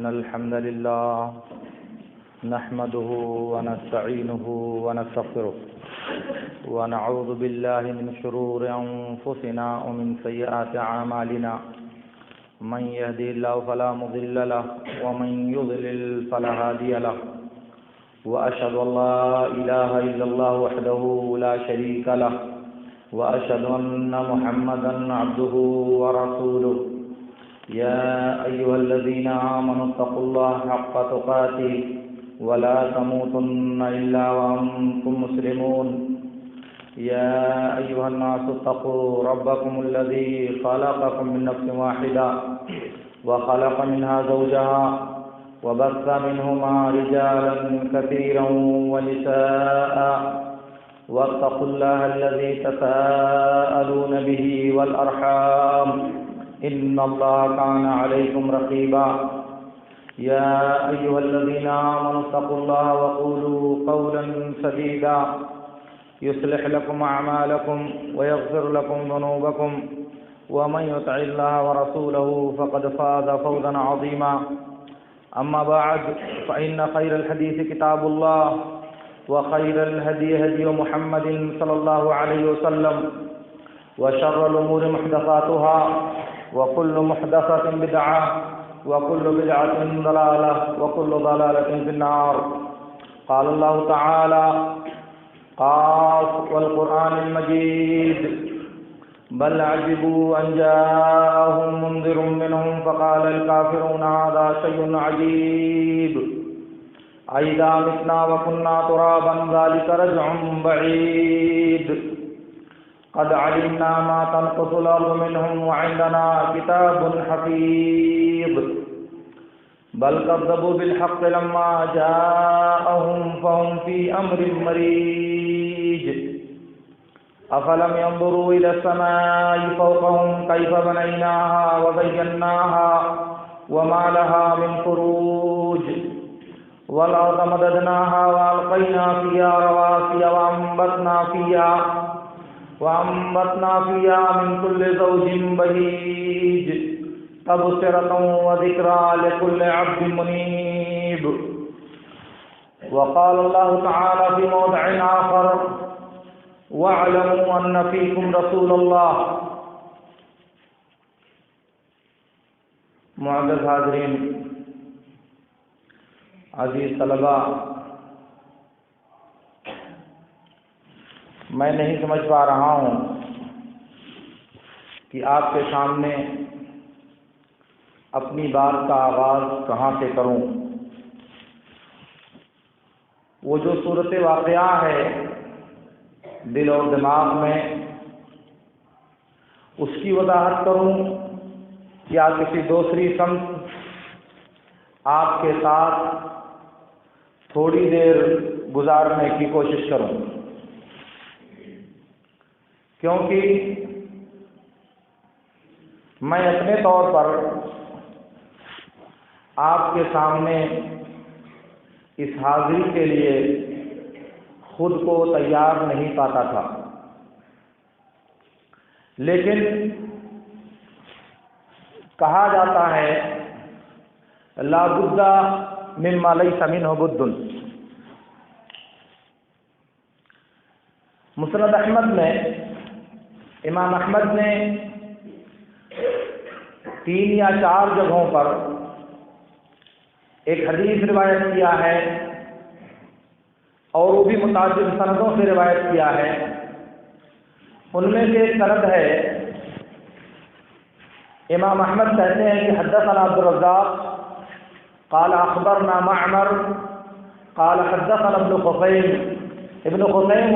إن الحمد لله نحمده ونستعينه ونستغفره ونعوذ بالله من شرور أنفسنا ومن سيئات أعمالنا من يهدي الله فلا مضل له ومن يضلل فلا هادي له وأشهد أن لا إله إلا الله وحده لا شريك له وأشهد أن محمدا عبده ورسوله يا أيها الذين آمنوا اتقوا الله حق تقاته ولا تموتن إلا وأنتم مسلمون يا أيها الناس اتقوا ربكم الذي خلقكم من نفس واحدة وخلق منها زوجها وبث منهما رجالا كثيرا ونساء واتقوا الله الذي تساءلون به والأرحام إن الله كان عليكم رقيبا يا أيها الذين آمنوا اتقوا الله وقولوا قولا سديدا يصلح لكم أعمالكم ويغفر لكم ذنوبكم ومن يطع الله ورسوله فقد فاز فوزا عظيما أما بعد فإن خير الحديث كتاب الله وخير الهدي هدي محمد صلى الله عليه وسلم وشر الأمور محدثاتها وكل محدثة بدعة وكل بدعة ضلالة وكل ضلالة في النار. قال الله تعالى: قاف والقرآن المجيد بل عجبوا أن جاءهم منذر منهم فقال الكافرون هذا شيء عجيب أئذا متنا وكنا ترابا ذلك رجع بعيد قد علمنا ما تنقص الأرض منهم وعندنا كتاب حفيظ بل كذبوا بالحق لما جاءهم فهم في أمر مريج أفلم ينظروا إلى السماء فوقهم كيف بنيناها وزيناها وما لها من فروج والأرض مددناها وألقينا فيها رواسي وأنبتنا فيها من كل زوج بهيج تبصرة وذكرى لكل عبد منيب. وقال الله تعالى في موضع آخر: واعلموا أن فيكم رسول الله. معزز حاضرین، عزیز طلباء، میں نہیں سمجھ پا رہا ہوں کہ آپ کے سامنے اپنی بات کا آغاز کہاں سے کروں. وہ جو صورت واقعہ ہے دل اور دماغ میں، اس کی وضاحت کروں یا کسی دوسری سمت آپ کے ساتھ تھوڑی دیر گزارنے کی کوشش کروں، کیونکہ میں اپنے طور پر آپ کے سامنے اس حاضری کے لیے خود کو تیار نہیں پاتا تھا، لیکن کہا جاتا ہے لا بد مما لیس منہ بد. مسند احمد میں امام احمد نے 3 یا 4 جگہوں پر ایک حدیث روایت کیا ہے، اور وہ بھی متعدد سندوں سے روایت کیا ہے. ان میں سے ایک سند ہے، امام احمد کہتے ہیں کہ حدثنا عبد الرزاق قال اخبرنا معمر قال حدثنا ابن خصیم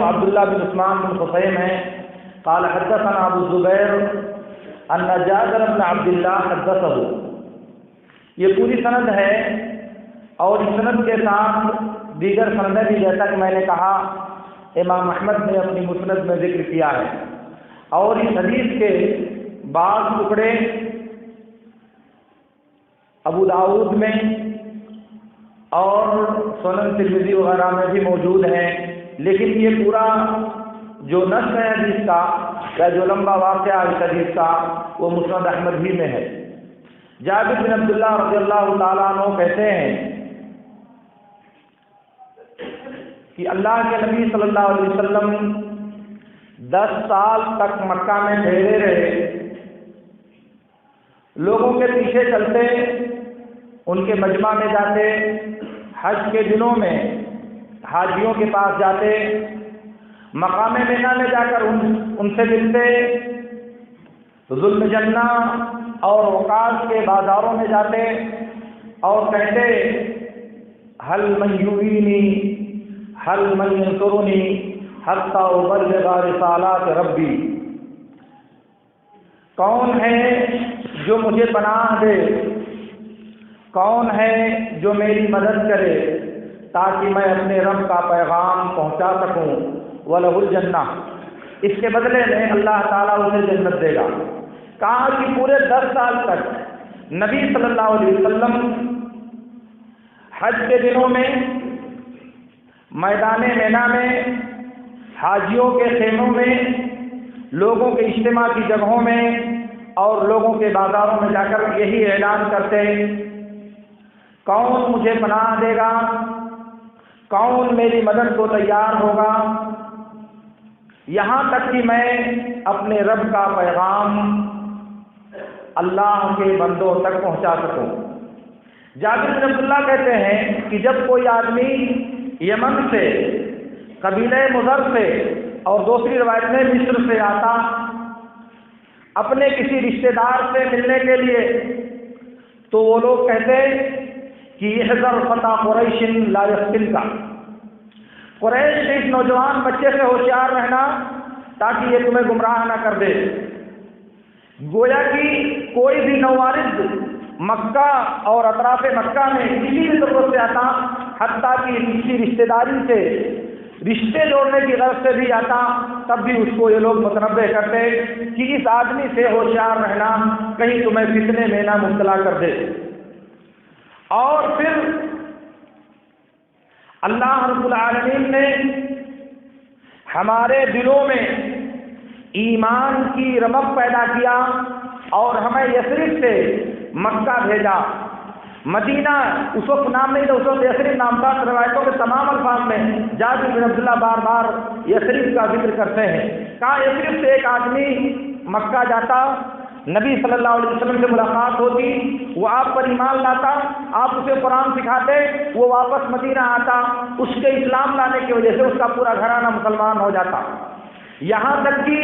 عبداللہ بن عثمان بن خصیم ہیں، قال حدثنا ابو الزبیر ان جابر بن عبداللہ حدثه. یہ پوری سند ہے، اور اس سند کے ساتھ دیگر سندیں بھی، جیسا کہ میں نے کہا امام احمد نے اپنی مسند میں ذکر کیا ہے. اور اس حدیث کے بعض ٹکڑے ابو داؤد میں اور سنن ترمذی وغیرہ میں بھی موجود ہیں، لیکن یہ پورا جو نص ہے حدیث کا یا جو لمبا واقعہ اس حدیث کا وہ مسند احمد ہی میں ہے. جابر بن عبداللہ رضی اللہ تعالیٰ عنہ کہتے ہیں کہ اللہ کے نبی صلی اللہ علیہ وسلم 10 سال تک مکہ میں ٹھہرے رہے، لوگوں کے پیچھے چلتے، ان کے مجمع میں جاتے، حج کے دنوں میں حاجیوں کے پاس جاتے، مقام مینا میں جا کر ان سے ملتے، ظلم جنہ اور وقاص کے بازاروں میں جاتے اور کہتے حل من یعینی حل من ینصرنی حتی ابلغ رسالات ربی، کون ہے جو مجھے پناہ دے، کون ہے جو میری مدد کرے تاکہ میں اپنے رب کا پیغام پہنچا سکوں، وَلَهُ الْجَنَّةُ، اس کے بدلے میں اللہ تعالیٰ اسے جنت دے گا۔ کہا کہ پورے 10 سال تک نبی صلی اللہ علیہ وسلم حج کے دنوں میں میدان مینا میں، حاجیوں کے خیموں میں، لوگوں کے اجتماع کی جگہوں میں اور لوگوں کے بازاروں میں جا کر یہی اعلان کرتے کون مجھے پناہ دے گا، کون میری مدد کو تیار ہوگا، یہاں تک کہ میں اپنے رب کا پیغام اللہ کے بندوں تک پہنچا سکوں۔ جابر بن عبداللہ کہتے ہیں کہ جب کوئی آدمی یمن سے، قبیلہ مضر سے اور دوسری روایت میں مصر سے آتا اپنے کسی رشتہ دار سے ملنے کے لیے، تو وہ لوگ کہتے کہ احذر فتى قریش لا یفتنک، قریش کے اس نوجوان بچے سے ہوشیار رہنا تاکہ یہ تمہیں گمراہ نہ کر دے۔ گویا کہ کوئی بھی نوارد مکہ اور اطراف مکہ میں کسی بھی ضرورت سے آتا، حتیٰ کہ کسی رشتہ داری سے رشتے جوڑنے کی غرض سے بھی آتا، تب بھی اس کو یہ لوگ متنبہ کرتے کہ اس آدمی سے ہوشیار رہنا، کہیں تمہیں فتنے میں نہ مبتلا کر دے۔ اور پھر اللہ رب العالمین نے ہمارے دلوں میں ایمان کی رمق پیدا کیا اور ہمیں یثرب سے مکہ بھیجا۔ مدینہ اس وقت نام نہیں تھا، اس وقت یثرب نام تھا۔ روایتوں کے تمام الفاظ میں جابر بن عبداللہ بار بار یثرب کا ذکر کرتے ہیں۔ کہا یثرب سے ایک آدمی مکہ جاتا، نبی صلی اللہ علیہ وسلم سے ملاقات ہوتی، وہ آپ پر ایمان لاتا، آپ اسے قرآن سکھاتے، وہ واپس مدینہ آتا، اس کے اسلام لانے کی وجہ سے اس کا پورا گھرانہ مسلمان ہو جاتا، یہاں تک کہ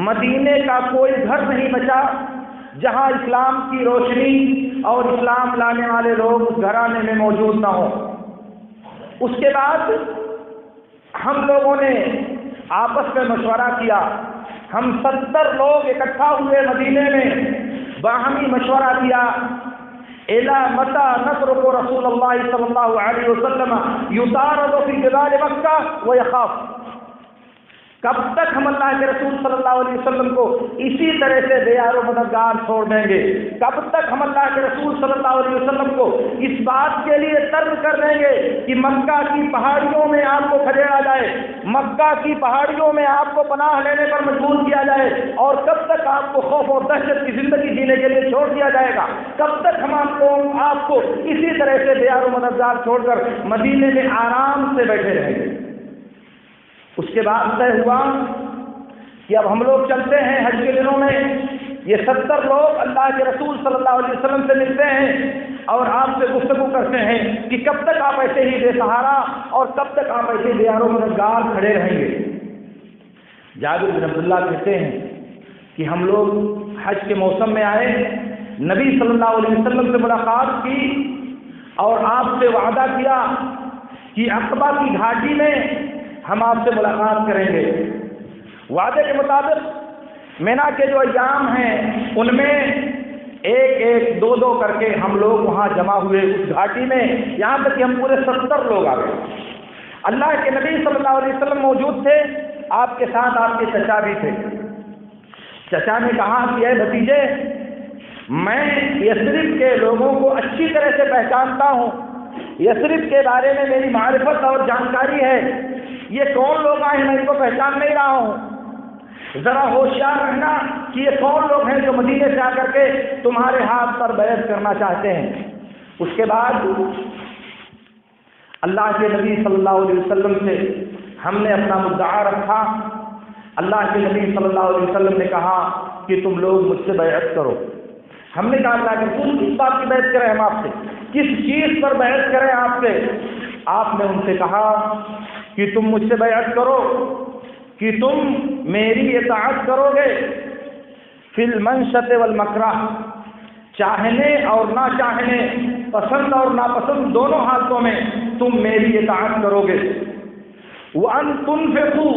مدینے کا کوئی گھر نہیں بچا جہاں اسلام کی روشنی اور اسلام لانے والے لوگ اس گھرانے میں موجود نہ ہوں۔ اس کے بعد ہم لوگوں نے آپس میں مشورہ کیا، ہم 70 لوگ اکٹھا ہوئے مدینے میں، باہمی مشورہ کیا، اِلَى مَتَى نَتْرُكُ رسول اللہ صلی اللہ علیہ وسلم يُطَارَدُ فِي جِبَالِ مَكَّةَ وَيَخَافُ، کب تک ہم اللہ کے رسول صلی اللہ علیہ وسلم کو اسی طرح سے بے یار و مددگار چھوڑ دیں گے؟ کب تک ہم اللہ کے رسول صلی اللہ علیہ وسلم کو اس بات کے لیے ترک کر دیں گے کہ مکہ کی پہاڑیوں میں آپ کو کھدیڑا جائے، مکہ کی پہاڑیوں میں آپ کو پناہ لینے پر مجبور کیا جائے، اور کب تک آپ کو خوف اور دہشت کی زندگی جینے کے لیے چھوڑ دیا جائے گا؟ کب تک ہم آپ کو اسی طرح سے بے یار و مددگار چھوڑ کر مدینے میں آرام سے بیٹھے رہیں گے؟ اس کے بعد طے ہوا کہ اب ہم لوگ چلتے ہیں حج کے دنوں میں، یہ 70 لوگ اللہ کے رسول صلی اللہ علیہ وسلم سے ملتے ہیں اور آپ سے گفتگو کرتے ہیں کہ کب تک آپ ایسے ہی بے سہارا اور کب تک آپ ایسے بے یار و مددگار کھڑے رہیں گے؟ جابر بن عبداللہ کہتے ہیں کہ ہم لوگ حج کے موسم میں آئے، نبی صلی اللہ علیہ وسلم سے ملاقات کی اور آپ سے وعدہ کیا کہ عقبہ کی گھاٹی میں ہم آپ سے ملاقات کریں گے۔ وعدے کے مطابق مینا کے جو ایام ہیں ان میں ایک ایک دو دو کر کے ہم لوگ وہاں جمع ہوئے اس گھاٹی میں، یہاں تک کہ ہم پورے 70 لوگ آ گئے۔ اللہ کے نبی صلی اللہ علیہ وسلم موجود تھے، آپ کے ساتھ آپ کے چچا بھی تھے۔ چچا نے کہا کہ اے بھتیجے، میں یثرب کے لوگوں کو اچھی طرح سے پہچانتا ہوں، یثرب کے بارے میں میری معرفت اور جانکاری ہے، یہ کون لوگ آئے ہیں میں ان کو پہچان نہیں رہا ہوں، ذرا ہوشیار رہنا کہ یہ کون لوگ ہیں جو مدینے سے آ کر کے تمہارے ہاتھ پر بیعت کرنا چاہتے ہیں۔ اس کے بعد اللہ کے نبی صلی اللہ علیہ وسلم سے ہم نے اپنا مدعا رکھا۔ اللہ کے نبی صلی اللہ علیہ وسلم نے کہا کہ تم لوگ مجھ سے بیعت کرو۔ ہم نے کہا اللہ کہ تم کس بات کی بیعت کریں ہم آپ سے، کس چیز پر بیعت کریں آپ سے؟ آپ نے ان سے کہا کہ تم مجھ سے بیعت کرو کہ تم میری اطاعت کرو گے فی المنشط والمکرہ، چاہنے اور نہ چاہنے، پسند اور ناپسند دونوں حالتوں میں تم میری اطاعت کرو گے۔ وَأَن تُنفِقُوا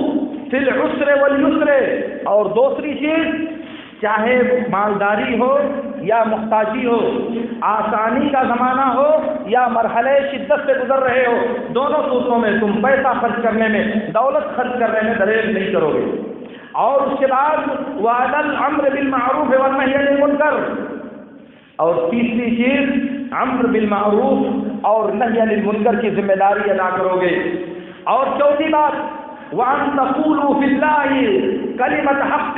فِي الْعُسْرِ وَالْيُسْرِ، اور دوسری چیز، چاہے مالداری ہو یا محتاجی ہو، آسانی کا زمانہ ہو یا مرحلے شدت سے گزر رہے ہو، دونوں صورتوں میں تم پیسہ خرچ کرنے میں، دولت خرچ کرنے میں دریغ نہیں کرو گے۔ اور اس کے بعد وَعَلَى الْأَمْرِ بِالْمَعْرُوفِ وَالنَّهْيِ عَنِ الْمُنكَرِ، اور تیسری چیز امر بالمعروف اور نہی عن المنکر کی ذمہ داری ادا کرو گے۔ اور چوتھی بات وَأَن تَقُولُوا فِي اللَّهِ كَلِمَةَ حَقٍّ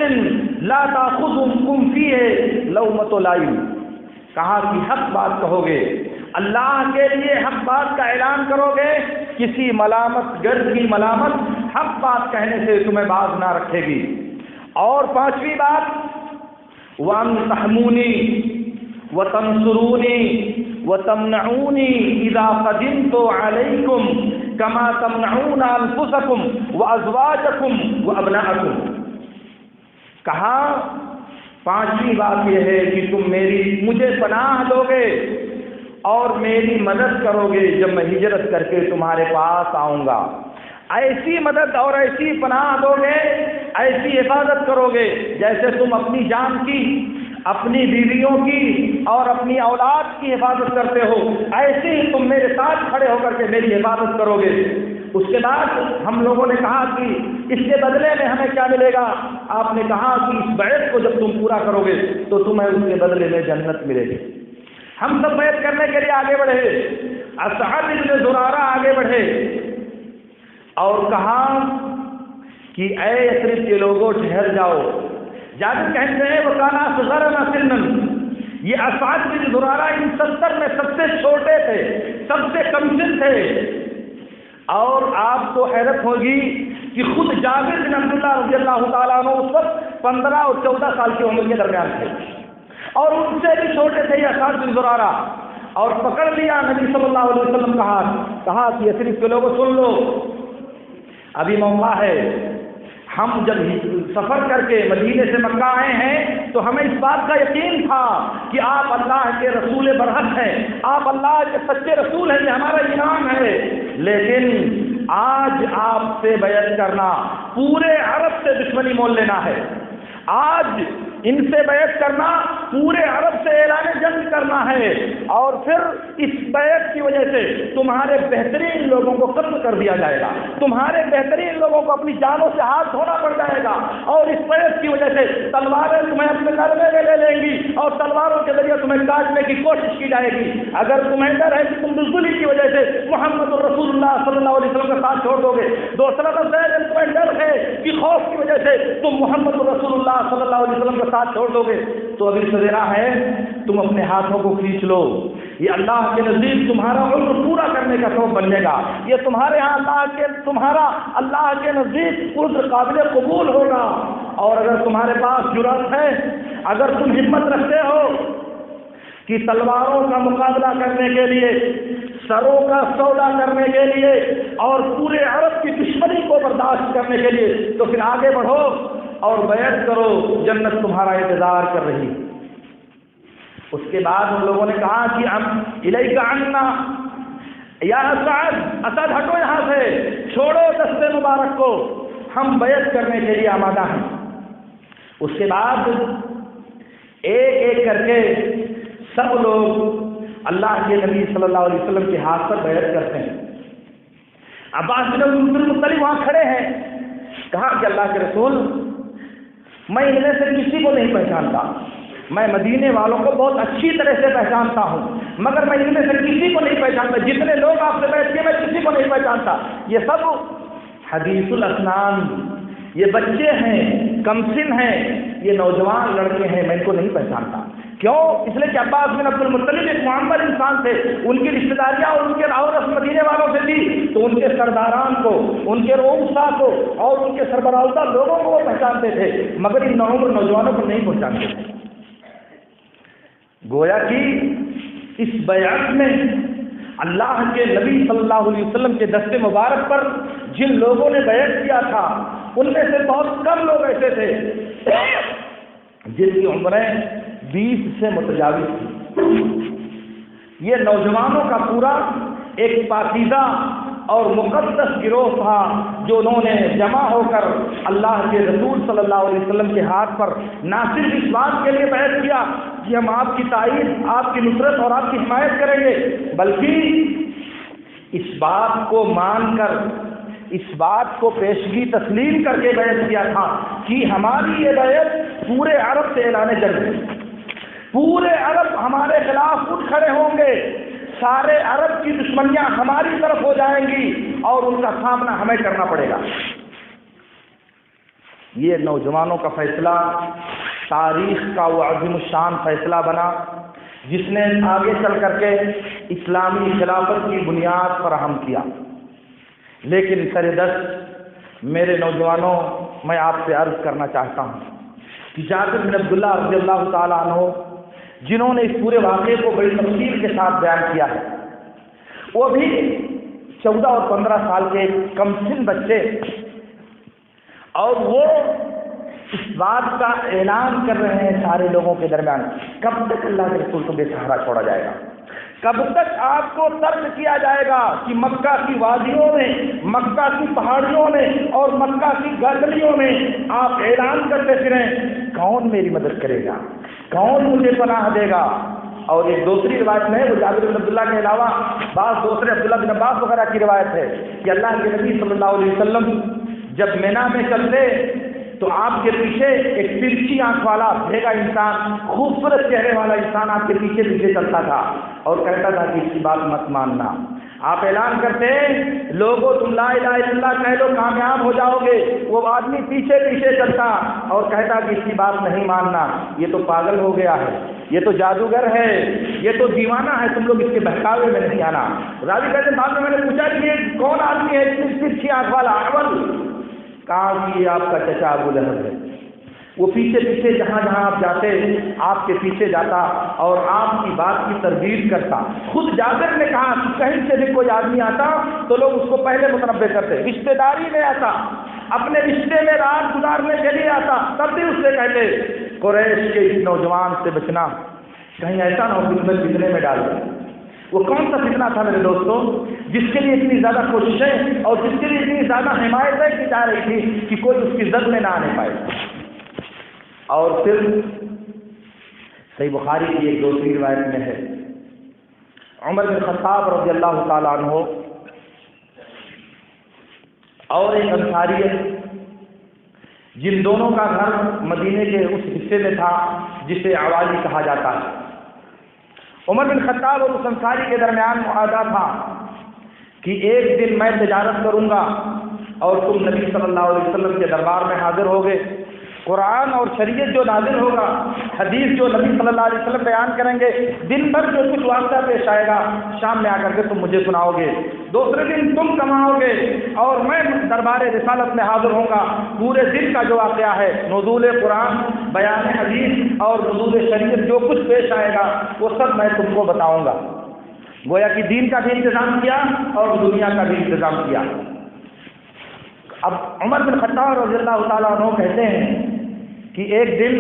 لَا تَأْخُذُكُمْ فِيهِ لَوْمَةُ لَائِمٍ، کہا کہ حق بات کہو گے، اللہ کے لیے حق بات کا اعلان کرو گے، کسی ملامت گر کی ملامت حق بات کہنے سے تمہیں باز نہ رکھے گی۔ اور پانچویں بات وَأَن تَحْمُونِي وَتَنْصُرُونِي وَتَمْنَعُونِي إِذَا قَدِمْتُ عَلَيْكُمْ كَمَا تَمْنَعُونَ أَنفُسَكُمْ وَأَزْوَاجَكُمْ وَأَبْنَاءَكُمْ، کہا پانچویں بات یہ ہے کہ تم مجھے پناہ دو گے اور میری مدد کرو گے جب میں ہجرت کر کے تمہارے پاس آؤں گا۔ ایسی مدد اور ایسی پناہ دو گے، ایسی حفاظت کرو گے جیسے تم اپنی جان کی، اپنی بیویوں کی اور اپنی اولاد کی حفاظت کرتے ہو، ایسے ہی تم میرے ساتھ کھڑے ہو کر کے میری حفاظت کرو گے۔ اس کے بعد ہم لوگوں نے کہا کہ اس کے بدلے میں ہمیں کیا ملے گا؟ آپ نے کہا کہ اس بیعت کو جب تم پورا کرو گے تو تمہیں اس کے بدلے میں جنت ملے گی۔ ہم سب بیعت کرنے کے لیے آگے بڑھے، اسعد بن زرارہ آگے بڑھے اور کہا کہ اے یثرب کے لوگوں ٹھہر جاؤ۔ جابر کہتے ہیں وہ کانا صغرنا سنن، یہ اسعد بن زرارہ ان 70 میں سب سے چھوٹے تھے، سب سے کم سن تھے۔ اور آپ کو حیرت ہوگی کہ خود جابر بن عبداللہ رضی اللہ تعالیٰ عنہ اس وقت 15 اور 14 سال کی عمر کے درمیان تھے، اور ان سے بھی چھوٹے تھے یہ اسعد بن زرارہ۔ اور پکڑ لیا نبی صلی اللہ علیہ وسلم کہا کہ یثرب کے لوگوں سن لو، ابھی موقع ہے۔ ہم جب سفر کر کے مدینے سے مکہ آئے ہیں تو ہمیں اس بات کا یقین تھا کہ آپ اللہ کے رسول برحق ہیں، آپ اللہ کے سچے رسول ہیں، یہ ہمارا ایمان ہے۔ لیکن آج آپ سے بیعت کرنا پورے عرب سے دشمنی مول لینا ہے، آج ان سے بیعت کرنا پورے عرب سے اعلان جنگ کرنا ہے، اور پھر اس بیعت کی وجہ سے تمہارے بہترین لوگوں کو قتل کر دیا جائے گا، تمہارے بہترین لوگوں کو اپنی جانوں سے ہاتھ دھونا پڑ جائے گا، اور اس بیعت کی وجہ سے تلواریں تمہیں اپنے نرمے میں لے لیں گی اور تلواروں کے ذریعے تمہیں کاٹنے کی کوشش کی جائے گی۔ اگر تمہیں ڈر ہے کہ تم بزدلی کی وجہ سے محمد الرسول اللہ صلی اللہ علیہ وسلم کا ساتھ چھوڑ دو گے، دوسرا لفظ ہے اگر تمہیں ڈر ہے کہ خوف کی وجہ سے تم محمد الرسول اللہ صلی اللہ علیہ وسلم کا ساتھ چھوڑ دو گے، تو ابھی سویرا ہے، تم اپنے ہاتھوں کو کھینچ لو، یہ اللہ کے نزدیک تمہارا عمر پورا کرنے کا سبب بنے گا، یہ تمہارے ہاں تمہارا اللہ کے نزدیک عذر قابل قبول ہوگا۔ اور اگر تمہارے پاس جرأت ہے، اگر تم ہمت رکھتے ہو کہ تلواروں کا مقابلہ کرنے کے لیے، سروں کا سودا کرنے کے لیے اور پورے عرب کی دشمنی کو برداشت کرنے کے لیے، تو پھر آگے بڑھو اور بیعت کرو، جنت تمہارا انتظار کر رہی۔ اس کے بعد ان لوگوں نے کہا کہ الیک عنا یا اسد ہٹو یہاں سے، چھوڑو دست مبارک کو، ہم بیعت کرنے کے لیے آمادہ ہیں۔ اس کے بعد ایک ایک کر کے سب لوگ اللہ کے نبی صلی اللہ علیہ وسلم کے ہاتھ پر بیعت کرتے ہیں۔ عباس بن عبد المطلب وہاں کھڑے ہیں، کہا کہ اللہ کے رسول، میں ان میں سے کسی کو نہیں پہچانتا، میں مدینے والوں کو بہت اچھی طرح سے پہچانتا ہوں، مگر میں ان میں سے کسی کو نہیں پہچانتا، جتنے لوگ آپ سے بیٹھ کے میں کسی کو نہیں پہچانتا۔ یہ سب حدیث الاسنان، یہ بچے ہیں، کم سن ہیں، یہ نوجوان لڑکے ہیں، میں ان کو نہیں پہچانتا۔ کیوں؟ اس لیے کہ عباس بن عبد المطلب ایک معمر انسان تھے، ان کی رشتے داریاں اور ان کے راہ مدینے والوں سے تھی، تو ان کے سرداران کو، ان کے رؤسا کو اور ان کے سربراہ لوگوں کو وہ پہچانتے تھے، مگر ان نوعمر نوجوانوں کو نہیں پہچانتے تھے۔ گویا کہ اس بیعت میں اللہ کے نبی صلی اللہ علیہ وسلم کے دست مبارک پر جن لوگوں نے بیعت کیا تھا، ان میں سے بہت کم لوگ ایسے تھے جن کی عمریں 20 سے متجاوز تھی۔ یہ نوجوانوں کا پورا ایک پاکیزہ اور مقدس گروہ تھا، جو انہوں نے جمع ہو کر اللہ کے رسول صلی اللہ علیہ وسلم کے ہاتھ پر نہ صرف اس بات کے لیے بیعت کیا کہ ہم آپ کی تائید، آپ کی نصرت اور آپ کی حمایت کریں گے، بلکہ اس بات کو مان کر، اس بات کو پیشگی تسلیم کر کے بیعت کیا تھا کہ ہماری یہ بیعت پورے عرب سے اعلان جنگ، پورے عرب ہمارے خلاف اٹھ کھڑے ہوں گے، سارے عرب کی دشمنیاں ہماری طرف ہو جائیں گی اور ان کا سامنا ہمیں کرنا پڑے گا۔ یہ نوجوانوں کا فیصلہ تاریخ کا وہ عظیم الشان فیصلہ بنا، جس نے آگے چل کر کے اسلامی خلافت کی بنیاد فراہم کیا۔ لیکن سردست میرے نوجوانوں، میں آپ سے عرض کرنا چاہتا ہوں کہ جابر بن عبداللہ رضی اللہ تعالیٰ عنہ، جنہوں نے اس پورے واقعے کو بڑی تفصیل کے ساتھ بیان کیا ہے، وہ بھی 14 اور 15 سال کے کم سن بچے، اور وہ اس بات کا اعلان کر رہے ہیں سارے لوگوں کے درمیان، کب تک اللہ کے رسول کو بے سہارا چھوڑا جائے گا، کب تک آپ کو ترک کیا جائے گا کہ مکہ کی وادیوں میں، مکہ کی پہاڑیوں میں اور مکہ کی گلیوں میں آپ اعلان کرتے پھریں کون میری مدد کرے گا، کون مجھے پناہ دے گا۔ اور ایک دوسری روایت میں وہ جابر بن عبداللہ کے علاوہ بعض دوسرے عبداللہ بن عباس وغیرہ کی روایت ہے کہ اللہ کے نبی صلی اللہ علیہ وسلم جب مینا میں چلتے تو آپ کے پیچھے ایک ترچھی آنکھ والا بھیگا انسان، خوبصورت چہرے والا انسان آپ کے پیچھے پیچھے چلتا تھا اور کہتا تھا کہ اس کی بات مت ماننا۔ آپ اعلان کرتے لوگوں تم لا الہ الا اللہ کہہ لو کامیاب ہو جاؤ گے، وہ آدمی پیچھے پیچھے چلتا اور کہتا کہ اس کی بات نہیں ماننا، یہ تو پاگل ہو گیا ہے، یہ تو جادوگر ہے، یہ تو دیوانہ ہے، تم لوگ اس کے بہکاوے میں نہیں آنا۔ راوی کہتے ہیں بعد میں نے پوچھا کہ یہ کون آدمی ہے ترچھی آنکھ والا؟ اول کہا کہ یہ آپ کا چچا ابو لہب ہے، وہ پیچھے پیچھے جہاں جہاں آپ جاتے آپ کے پیچھے جاتا اور آپ کی بات کی تردید کرتا۔ خود جابر نے کہا کہ کہیں سے بھی کوئی آدمی آتا تو لوگ اس کو پہلے متنبع کرتے، رشتہ داری میں آتا، اپنے رشتے میں رات گزارنے کے لیے آتا، تب بھی اس سے کہتے قریش کے اس نوجوان سے بچنا، کہیں ایسا نہ ہو کہ تمہیں فتنے میں ڈال دے۔ وہ کون سا فتنہ تھا میرے دوستوں جس کے لیے اتنی زیادہ کوششیں اور جس کے لیے اتنی زیادہ حمایتیں کی جا رہی تھی کہ کوئی اس کی زد میں نہ آنے پائے؟ اور پھر صحیح بخاری کی ایک دوسری روایت میں ہے، عمر بن خطاب رضی اللہ تعالیٰ عنہ اور ایک انصاری ہے جن دونوں کا گھر مدینے کے اس حصے میں تھا جسے عوالی کہا جاتا ہے۔ عمر بن خطاب اور اس انصاری کے درمیان معاہدہ تھا کہ ایک دن میں تجارت کروں گا اور تم نبی صلی اللہ علیہ وسلم کے دربار میں حاضر ہوگے، قرآن اور شریعت جو نازل ہوگا، حدیث جو نبی صلی اللہ علیہ وسلم بیان کریں گے، دن بھر جو کچھ واقعہ پیش آئے گا شام میں آ کر کے تم مجھے سناؤ گے، دوسرے دن تم کماؤ گے اور میں دربار رسالت میں حاضر ہوں گا، پورے دن کا جو واقعہ ہے، نزول قرآن، بیان حدیث اور نزول شریعت جو کچھ پیش آئے گا وہ سب میں تم کو بتاؤں گا۔ گویا کہ دین کا بھی انتظام کیا اور دنیا کا بھی انتظام کیا۔ اب عمر بن خطاب رضی اللہ تعالیٰ عنہ کہتے ہیں کہ ایک دن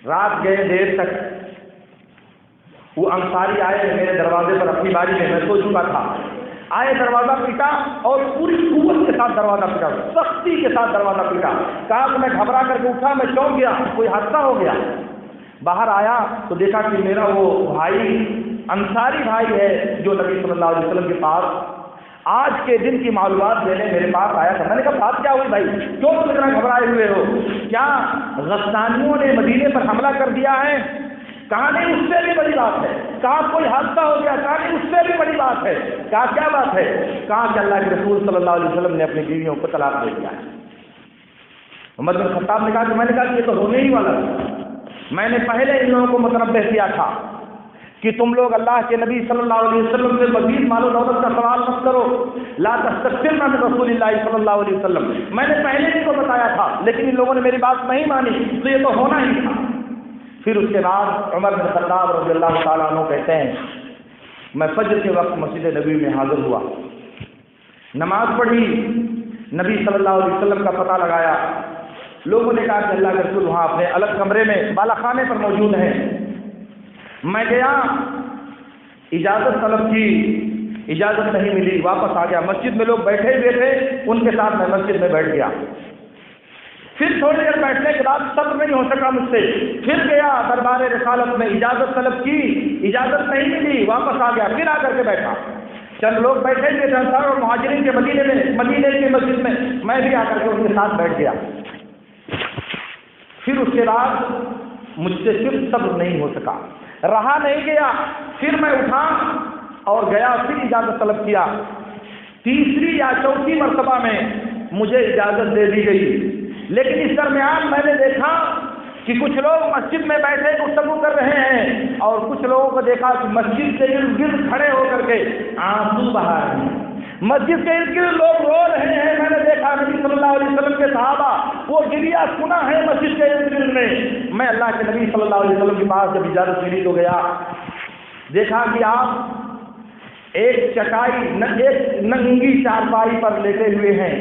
رات گئے دیر تک، وہ انصاری آئے میرے دروازے پر اپنی باری میں سو چکا تھا، آئے دروازہ پیٹا اور پوری قوت کے ساتھ دروازہ پیٹا، سختی کے ساتھ دروازہ پیٹا، کہا کہ میں گھبرا کر کے اٹھا، میں چونک گیا، کوئی حادثہ ہو گیا۔ باہر آیا تو دیکھا کہ میرا وہ بھائی انصاری بھائی ہے جو نبی صلی اللہ علیہ وسلم کے پاس آج کے دن کی معلومات دینے میرے پاس آیا تھا۔ میں نے کہا بات کیا ہوئی بھائی، کیوں تم اتنا گھبرائے ہوئے ہو؟ کیا غسانیوں نے مدینے پر حملہ کر دیا ہے؟ کہا نہیں، اس سے بھی بڑی بات ہے۔ کہا کوئی حادثہ ہو گیا؟ کہا نہیں، اس سے بھی بڑی بات ہے۔ کہا کیا بات ہے؟ کہا کہ اللہ کے رسول صلی اللہ علیہ وسلم نے اپنی بیویوں کو طلاق دے دیا ہے۔ عمر بن خطاب نے کہا کہ میں نے کہا کہ یہ تو ہونے ہی والا ہے، میں نے پہلے ان لوگوں کو متنبہ کیا تھا کہ تم لوگ اللہ کے نبی صلی اللہ علیہ وسلم سے مزید مال و دولت کا سوال مت کرو، لا تستكثرن من رسول اللہ صلی اللہ علیہ وسلم، میں نے پہلے ان کو بتایا تھا لیکن ان لوگوں نے میری بات نہیں مانی، تو یہ تو ہونا ہی تھا۔ پھر اس کے بعد عمر بن خطاب رضی اللہ تعالیٰ عنہ کہتے ہیں میں فجر کے وقت مسجد نبی میں حاضر ہوا، نماز پڑھی، نبی صلی اللہ علیہ وسلم کا پتہ لگایا، لوگوں نے کہا کہ اللہ کے رسول وہاں اپنے الگ کمرے میں بالا خانے پر موجود ہیں۔ میں گیا، اجازت طلب کی، اجازت نہیں ملی، واپس آ گیا، مسجد میں لوگ بیٹھے ہوئے تھے، ان کے ساتھ میں مسجد میں بیٹھ گیا۔ پھر تھوڑی دیر بیٹھنے کے بعد صبر نہیں ہو سکا مجھ سے، پھر گیا دربار رسالت میں، اجازت طلب کی، اجازت نہیں ملی، واپس آ گیا، پھر آ کر کے بیٹھا۔ چند لوگ بیٹھے ہوئے تھے انصار اور مہاجرین کے مدینے کی مسجد میں بھی آ کر کے ان کے ساتھ بیٹھ گیا۔ پھر اس کے بعد مجھ سے پھر صبر نہیں ہو سکا، رہا نہیں گیا، پھر میں اٹھا اور گیا، پھر اجازت طلب کیا۔ تیسری یا چوتھی مرتبہ میں مجھے اجازت دے دی گئی، لیکن اس درمیان میں نے دیکھا کہ کچھ لوگ مسجد میں بیٹھے گفتگو کر رہے ہیں اور کچھ لوگوں کو دیکھا کہ مسجد کے ارد گرد کھڑے ہو کر کے آنسو بہا رہے ہیں، مسجد کے ارد گرد لوگ رو رہے ہیں۔ میں نے دیکھا نبی صلی اللہ علیہ وسلم کے صحابہ وہ گریا سنا ہے مسجد کے ارد گرد میں اللہ کے نبی صلی اللہ علیہ وسلم کے پاس جب اجازت ملی تو گیا، دیکھا کہ آپ ایک چٹائی، ایک ننگی چارپائی پر لیٹے ہوئے ہیں،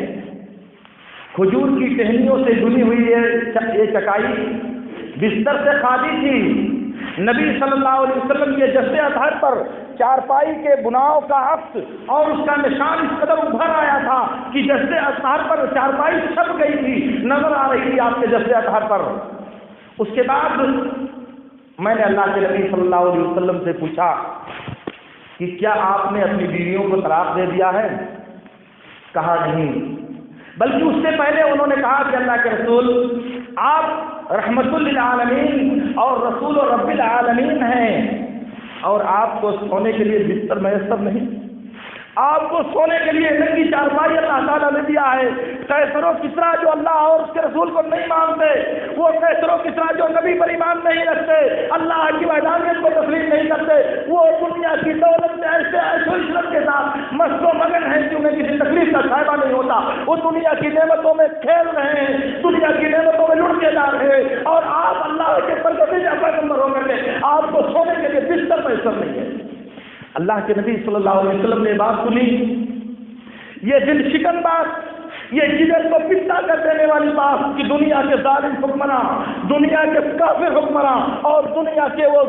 کھجور کی ٹہنیوں سے بنی ہوئی یہ چٹائی بستر سے خالی تھی۔ نبی صلی اللہ علیہ وسلم کے جسد اطہر پر چارپائی کے بناؤ کا عکس اور اس کا نشان اس قدر ابھر آیا تھا کہ جسد اطہر پر چارپائی چھپ گئی تھی، نظر آ رہی تھی آپ کے جسد اطہر پر۔ اس کے بعد میں نے اللہ کے نبی صلی اللہ علیہ وسلم سے پوچھا کہ کیا آپ نے اپنی بیویوں کو طلاق دے دیا ہے؟ کہا نہیں، بلکہ اس سے پہلے انہوں نے کہا کہ اللہ کے رسول آپ رحمت للعالمین اور رسول رب العالمین ہیں، اور آپ کو سونے کے لیے بستر میسر نہیں، آپ کو سونے کے لیے ننگی چارپائی اللہ تعالیٰ نے دیا ہے۔ قیصر و کسریٰ جو اللہ اور اس کے رسول کو نہیں مانتے، وہ قیصر و کسریٰ جو نبی پر ایمان نہیں رکھتے، اللہ کی وحدانیت کو تسلیم نہیں کرتے، وہ دنیا کی دولت سے ایسے عشرت کے ساتھ مست و مگن ہیں کہ انہیں کسی تکلیف کا شائبہ نہیں ہوتا، وہ دنیا کی نعمتوں میں کھیل رہے ہیں، دنیا کی نعمتوں میں لٹ کے جا رہے ہیں، اور آپ اللہ کے پرگزیدہ پیغمبر ہو کر کے آپ کو سونے کے لیے بستر میسر نہیں ہے۔ اللہ کے نبی صلی اللہ علیہ وسلم نے بات سنی، یہ دل شکن بات، یہ جگر کو پتا کر دینے والی بات کہ دنیا کے ظالم حکمراں، دنیا کے کافر حکمراں اور دنیا کے وہ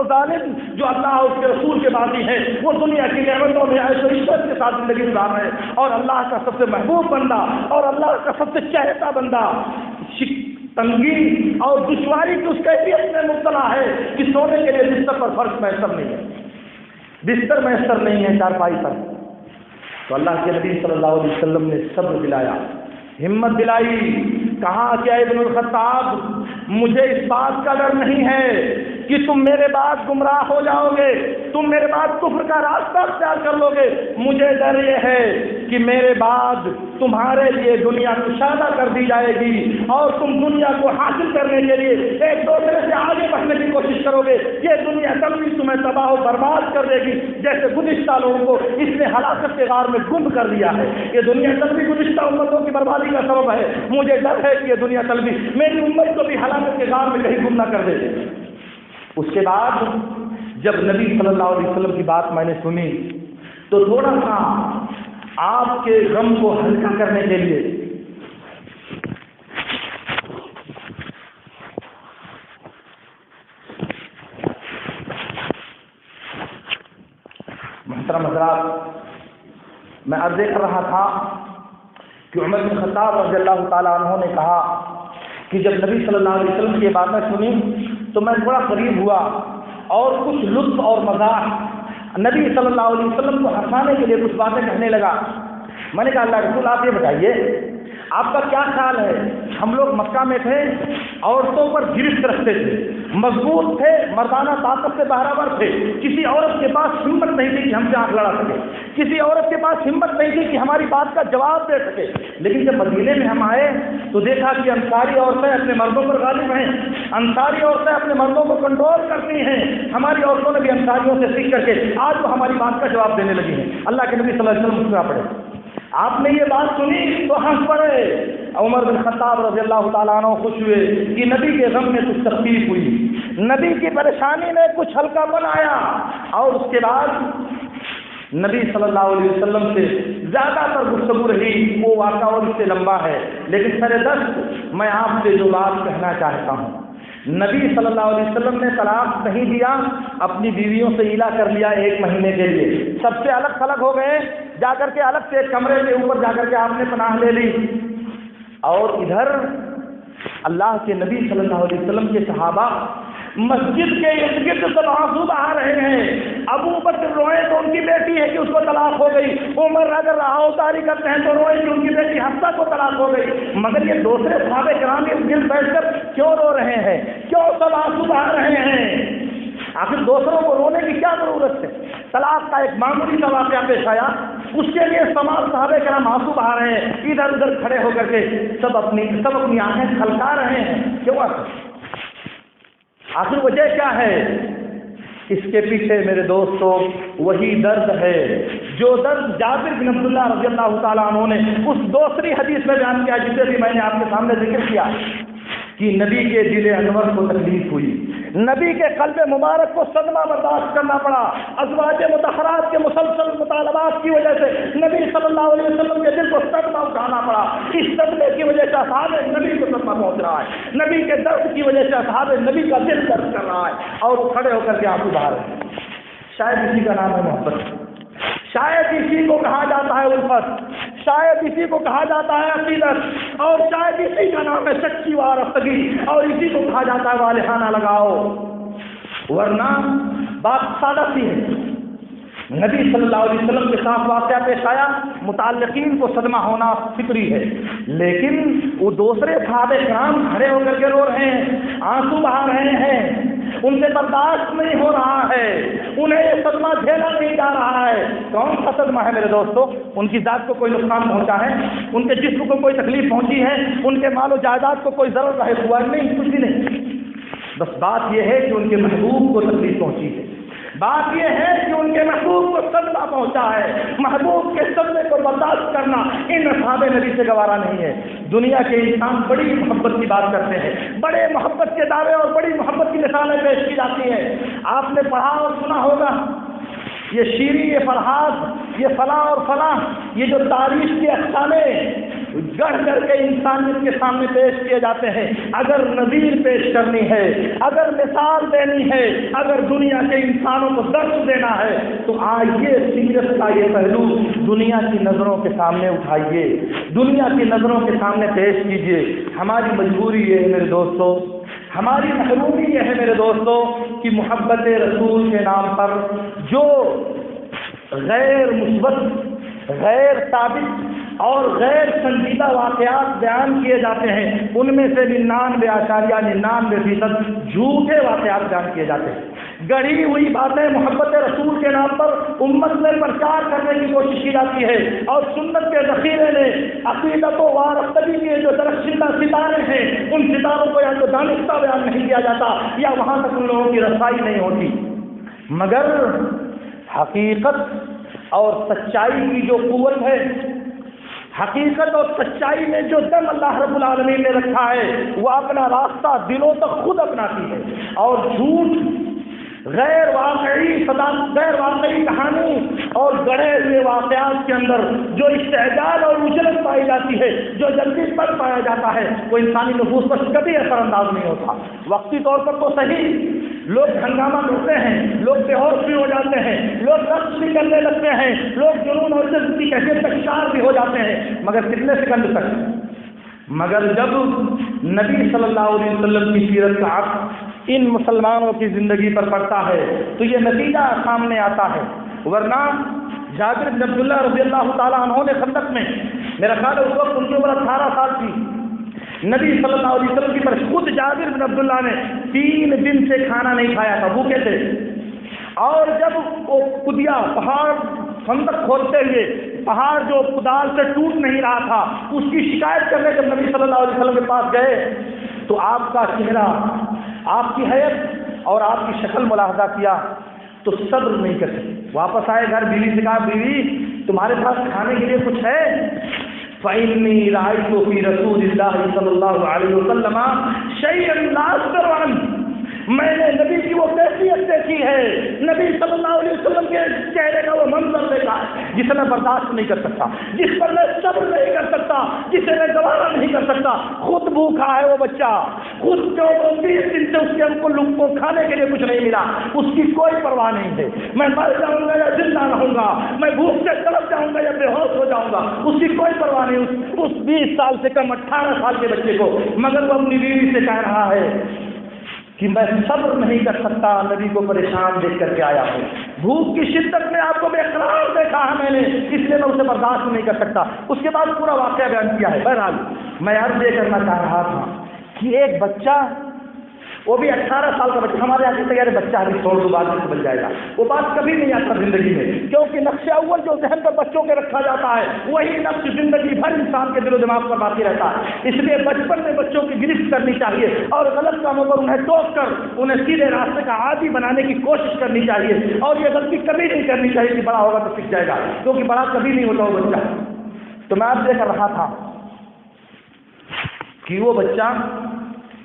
ظالم جو اللہ اور اس کے رسول کے باغی ہیں، وہ دنیا کی نعمتوں میں عیش و عشرت کے ساتھ زندگی گزار رہے ہیں، اور اللہ کا سب سے محبوب بندہ اور اللہ کا سب سے چہتا بندہ تنگی اور دشواری کی اس کیفیت میں مبتلا ہے کہ سونے کے لیے بستر پر فرش میسر نہیں ہے، بستر میسر نہیں ہے چارپائی پر۔ تو اللہ کے نبی صلی اللہ علیہ وسلم نے صبر دلایا، ہمت دلائی، کہا کہ اے ابن الخطاب مجھے اس بات کا ڈر نہیں ہے کہ تم میرے بعد گمراہ ہو جاؤ گے، تم میرے بعد کفر کا راستہ اختیار کر لو گے، مجھے ڈر یہ ہے کہ میرے بعد تمہارے لیے دنیا کشادہ کر دی جائے گی اور تم دنیا کو حاصل کرنے کے لیے ایک دوسرے سے آگے بڑھنے کی کوشش کرو گے، یہ دنیا کبھی تمہیں تباہ و برباد کر دے گی جیسے گزشتہ لوگوں کو اس نے ہلاکت کے غار میں گم کر دیا ہے، یہ دنیا کبھی گزشتہ امتوں کی بربادی کا سبب ہے، مجھے ڈر ہے کہ یہ دنیا طلبی میری امت کو بھی ہلاکت کے غار میں کہیں گم نہ کر دے۔ اس کے بعد جب نبی صلی اللہ علیہ وسلم کی بات میں نے سنی تو تھوڑا سا آپ کے غم کو ہلکا کرنے کے لیے محترم حضرات، میں عرض کر رہا تھا کہ عمر بن خطاب رضی اللہ تعالیٰ عنہ نے کہا کہ جب نبی صلی اللہ علیہ وسلم کی باتیں سنی تو میں تھوڑا قریب ہوا اور کچھ لطف اور مزاح نبی صلی اللہ علیہ وسلم کو ہنسانے کے لیے کچھ باتیں کہنے لگا۔ میں نے کہا اللہ رسول آپ یہ بتائیے آپ کا کیا خیال ہے، ہم لوگ مکہ میں تھے، عورتوں پر گرفت رکھتے تھے، مضبوط تھے، مردانہ طاقت سے بہرور تھے، کسی عورت کے پاس ہمت نہیں تھی کہ ہم سے آنکھ لڑا سکے، کسی عورت کے پاس ہمت نہیں تھی کہ ہماری بات کا جواب دے سکے، لیکن جب مدینے میں ہم آئے تو دیکھا کہ انصاری عورتیں اپنے مردوں پر غالب ہیں، انصاری عورتیں اپنے مردوں کو کنٹرول کرتی ہیں۔ ہماری عورتوں نے بھی انصاریوں سے سیکھ کر کے آج وہ ہماری بات کا جواب دینے لگی ہیں۔ اللہ کے نبی صلی اللہ علیہ وسلم مسکرا پڑے۔ آپ نے یہ بات سنی تو ہنس پڑے۔ عمر بن خطاب رضی اللہ تعالیٰ عنہ خوش ہوئے کہ نبی کے غم میں کچھ تخفیف ہوئی، نبی کی پریشانی میں کچھ ہلکا پن آیا۔ اور اس کے بعد نبی صلی اللہ علیہ وسلم سے زیادہ تر گفتگو رہی، وہ واقعہ اور اس سے لمبا ہے، لیکن سر دست میں آپ سے جو بات کہنا چاہتا ہوں، نبی صلی اللہ علیہ وسلم نے طلاق نہیں دیا، اپنی بیویوں سے ایلا کر لیا 1 مہینے کے لیے، سب سے الگ تھلگ ہو گئے، جا کر کے الگ سے ایک کمرے کے اوپر جا کر کے آپ نے پناہ لے لی۔ اور ادھر اللہ کے نبی صلی اللہ علیہ وسلم کے صحابہ مسجد کے ارد گرد سب آنسو بہا رہے ہیں۔ ابو بکر روئے تو ان کی بیٹی ہے کہ اس کو طلاق ہو گئی، عمر اگر راہوتاری کرتے ہیں تو روئے کہ ان کی بیٹی حفصہ کو طلاق ہو گئی، مگر یہ دوسرے صحابہ کرام ارد گرد بیٹھ کر کیوں رو رہے ہیں، کیوں سب آنسو بہا رہے ہیں؟ آخر دوسروں کو رونے کی کیا ضرورت ہے؟ طلاق کا ایک معمولی سا واقعہ پیش آیا، اس کے لیے تمام صحابہ کرام آنسو بہا رہے ہیں، ادھر ادھر کھڑے ہو کر کے سب اپنی آنکھیں کھلکا رہے ہیں۔ کیوں آخر وجہ کیا ہے؟ اس کے پیچھے میرے دوستوں وہی درد ہے جو درد جابر بن عبداللہ رضی اللہ تعالیٰ عنہ نے اس دوسری حدیث میں بیان کیا، جسے بھی میں نے آپ کے سامنے ذکر کیا کہ نبی کے دل انور کو تکلیف ہوئی، نبی کے قلب مبارک کو صدمہ برداشت کرنا پڑا، ازواج مطہرات کے مسلسل مطالبات کی وجہ سے نبی صلی اللہ علیہ وسلم کے دل کو صدمہ اٹھانا پڑا۔ اس صدمے کی وجہ سے اصحاب نبی کو صدمہ پہنچ رہا ہے، نبی کے درد کی وجہ سے اصحاب نبی کا دل درد کر رہا ہے اور کھڑے ہو کر کے آنسو بہا رہے ہیں۔ شاید اسی کا نام ہے محبت، شاید اسی کو کہا جاتا ہے الفت، شاید اسی کو کہا جاتا ہے عقیدت، اور شاید اسی کا نام ہے سچی وارفتگی، اور اسی کو کہا جاتا ہے والہانہ لگاؤ۔ ورنہ بات سادہ سی ہے، نبی صلی اللہ علیہ وسلم کے ساتھ واقعہ پیش آیا، متعلقین کو صدمہ ہونا فطری ہے، لیکن وہ دوسرے صحابہ کرام کھڑے ہو کر کے رو رہے ہیں، آنسو بہا رہے ہیں، ان سے برداشت نہیں ہو رہا ہے، انہیں یہ صدمہ جھیلا نہیں جا رہا ہے۔ کون سا صدمہ ہے میرے دوستو؟ ان کی ذات کو کوئی نقصان پہنچا ہے، ان کے جسم کو کوئی تکلیف پہنچی ہے، ان کے مال و جائیداد کو کوئی ضرر لاحق ہوا نہیں، کچھ بھی نہیں، بس بات یہ ہے کہ ان کے محبوب کو تکلیف پہنچی ہے، بات یہ ہے کہ ان کے محبوب کو صدمہ پہنچا ہے۔ محبوب کے صدمے کو برداشت کرنا ان اصحاب نبی سے گوارا نہیں ہے۔ دنیا کے انسان بڑی محبت کی بات کرتے ہیں، بڑے محبت کے دعوے اور بڑی محبت کی مثالیں پیش کی جاتی ہیں۔ آپ نے پڑھا اور سنا ہوگا، یہ شیریں، یہ فرحات، یہ فلاں اور فلاں، یہ جو تاریخ کے افسانے گڑھ کر کے انسانیت کے سامنے پیش کیے جاتے ہیں، اگر نظیر پیش کرنی ہے، اگر مثال دینی ہے، اگر دنیا کے انسانوں کو درس دینا ہے، تو آئیے سیرت کا یہ پہلو دنیا کی نظروں کے سامنے اٹھائیے، دنیا کی نظروں کے سامنے پیش کیجیے۔ ہماری مجبوری یہ ہے میرے دوستو، ہماری محرومی یہ ہے میرے دوستو کہ محبت رسول کے نام پر جو غیر مثبت، غیر ثابت اور غیر سنجیدہ واقعات بیان کیے جاتے ہیں، ان میں سے 99.99% جھوٹے واقعات بیان کیے جاتے ہیں، گڑھی ہوئی باتیں محبت رسول کے نام پر امت میں پرچار کرنے کی کوشش کی جاتی ہے، اور سنت کے ذخیرے میں عقیدت و وارفتگی کے جو درخشندہ ستارے ہیں، ان ستاروں کو یا تو دانستہ بیان نہیں کیا جاتا یا وہاں تک ان لوگوں کی رسائی نہیں ہوتی، مگر حقیقت اور سچائی کی جو قوت ہے، حقیقت اور سچائی میں جو دم اللہ رب العالمین نے رکھا ہے، وہ اپنا راستہ دلوں تک خود اپناتی ہے، اور جھوٹ، غیر واقعی کہانی اور گڑھے ہوئے واقعات کے اندر جو استعجال اور اجلت پائی جاتی ہے، جو جلدی پر پایا جاتا ہے، وہ انسانی نفوس پر کبھی اثر انداز نہیں ہوتا۔ وقتی طور پر تو صحیح، لوگ ہنگامہ کرتے ہیں، لوگ بے ہوش بھی ہو جاتے ہیں، لوگ رقص بھی کرنے لگتے ہیں، لوگ جنون اور جذب کی کیفیت کا شکار بھی ہو جاتے ہیں، مگر کتنے سیکنڈ تک؟ مگر جب نبی صلی اللہ علیہ وسلم کی سیرت کا عکس ان مسلمانوں کی زندگی پر پڑتا ہے تو یہ نتیجہ سامنے آتا ہے۔ ورنہ جابر بن عبداللہ رضی اللہ تعالیٰ عنہ نے خندق میں، میرا خیال ہے اس وقت ان کی عمر 18 سال تھی، نبی صلی اللہ علیہ وسلم کی پر خود جابر بن عبداللہ نے 3 دن سے کھانا نہیں کھایا تھا، بھوکے تھے، اور جب وہ کدیا پہاڑ خندق کھودتے ہوئے پہاڑ جو کدال سے ٹوٹ نہیں رہا تھا، اس کی شکایت کرنے جب نبی صلی اللہ علیہ وسلم کے پاس گئے تو آپ کا چہرہ، آپ کی حیت اور آپ کی شکل ملاحظہ کیا تو صبر نہیں کر سکے. واپس آئے گھر، بیوی سے کہا بیوی تمہارے پاس کھانے کے لیے کچھ ہے؟ فَإِنِّي رَأَيْتُ فِي رَسُولِ اللَّهِ صلی اللہ علیہ وسلم شَيْئًا لَا أَصْبِرُ عَنْهُ، میں نے نبی کی وہ کیفیت دیکھی ہے، نبی صلی اللہ علیہ وسلم کے چہرے کا وہ منظر دیکھا ہے جسے میں برداشت نہیں کر سکتا، جس پر میں صبر نہیں کر سکتا، جسے میں گوارا نہیں کر سکتا. خود بھوکا ہے وہ بچہ، خود جو 20 دن سے اس کے کو کھانے کے لیے کچھ نہیں ملا، اس کی کوئی پرواہ نہیں ہے. میں مر جاؤں گا یا زندہ رہوں گا، میں بھوک سے تڑپ جاؤں گا یا بے ہوش ہو جاؤں گا، اس کی کوئی پرواہ نہیں. اس 20 سال سے کم 18 سال کے بچے کو، مگر وہ اپنی بیوی سے کہہ رہا ہے کہ میں صبر نہیں کر سکتا، نبی کو پریشان دیکھ کر کے آیا ہوں، بھوک کی شدت میں آپ کو بے قرار دیکھا ہے میں نے، اس لیے میں اسے برداشت نہیں کر سکتا. اس کے بعد پورا واقعہ بیان کیا ہے. بہرحال میں عرض یہ کرنا چاہ رہا تھا کہ ایک بچہ، وہ بھی 18 سال کا بچہ، ہمارے یہاں سے بچہ ابھی چھوڑ دو بعد میں بن جائے گا، وہ بات کبھی نہیں آتا زندگی میں، کیونکہ نقش اول جو ذہن پر بچوں کے رکھا جاتا ہے وہی نقش زندگی بھر انسان کے دل و دماغ پر باقی رہتا ہے. اس لیے بچپن میں بچوں کی گرفت کرنی چاہیے اور غلط کاموں پر انہیں ٹوک کر انہیں سیدھے راستے کا عادی بنانے کی کوشش کرنی چاہیے. اور یہ غلطی کبھی نہیں کرنی چاہیے کہ بڑا ہوگا تو سیکھ جائے گا، کیونکہ بڑا کبھی نہیں ہوتا وہ بچہ. تو میں آپ یہ کر رہا تھا کہ وہ بچہ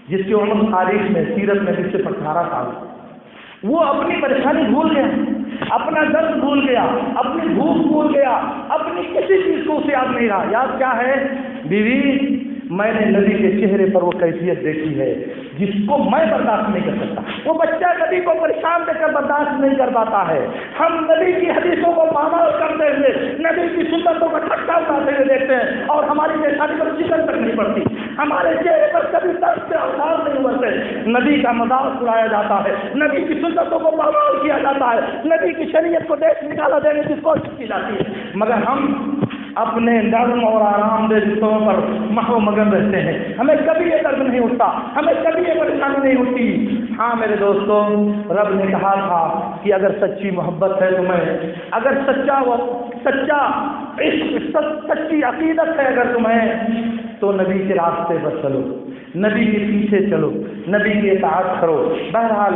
جس کی عمر تاریخ میں سیرت میں صرف 18 سال، وہ اپنی پریشانی بھول گیا، اپنا درد بھول گیا، اپنی بھوک بھول گیا، اپنی کسی چیز کو اسے یاد نہیں رہا. یاد کیا ہے؟ بیوی میں نے نبی کے چہرے پر وہ کیفیت دیکھی ہے جس کو میں برداشت نہیں کر سکتا. وہ بچہ نبی کو پریشان دیکھ کر برداشت نہیں کر پاتا ہے. ہم نبی کی حدیثوں کو پامال کرتے ہوئے، نبی کی سنتوں کا ٹھٹا اڑاتے ہوئے دیکھتے ہیں اور ہماری پریشانی پر چکن تک نہیں پڑتی، ہمارے چہرے پر کبھی درد سے آثار نہیں ابھرتے. نبی کا مذاق اڑایا جاتا ہے، نبی کی سنتوں کو پامال کیا جاتا ہے، نبی کی شریعت کو دیکھ نکالا دینے کی کوشش کی جاتی ہے، مگر ہم اپنے نرم اور آرام دہ رشتوں پر محو مگن رہتے ہیں. ہمیں کبھی یہ درد نہیں اٹھتا، ہمیں کبھی یہ پریشانی نہیں ہوتی. ہاں میرے دوستوں، رب نے کہا تھا کہ اگر سچی محبت ہے تمہیں، اگر سچا عشق، سچی عقیدت ہے اگر تمہیں، تو نبی کے راستے پر چلو، نبی کے پیچھے چلو، نبی کی اطاعت کرو. بہرحال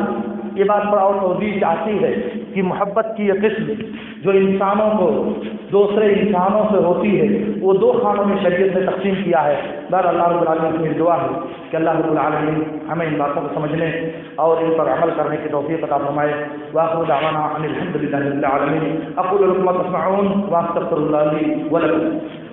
یہ بات پر اور توضیح آتی ہے کہ محبت کی یہ قسم جو انسانوں کو دوسرے انسانوں سے ہوتی ہے وہ 2 خانوں میں شریعت نے تقسیم کیا ہے. بہر اللہ رب العالمین کی دعا ہے کہ اللہ رب العالمین ہمیں ان باتوں کو سمجھنے اور ان پر عمل کرنے کی توفیق عطا فرمائے. وآخر دعوانا ان الحمد للہ رب العالمین. اقول لكم ما تسمعون واستغفر الله لي ولكم.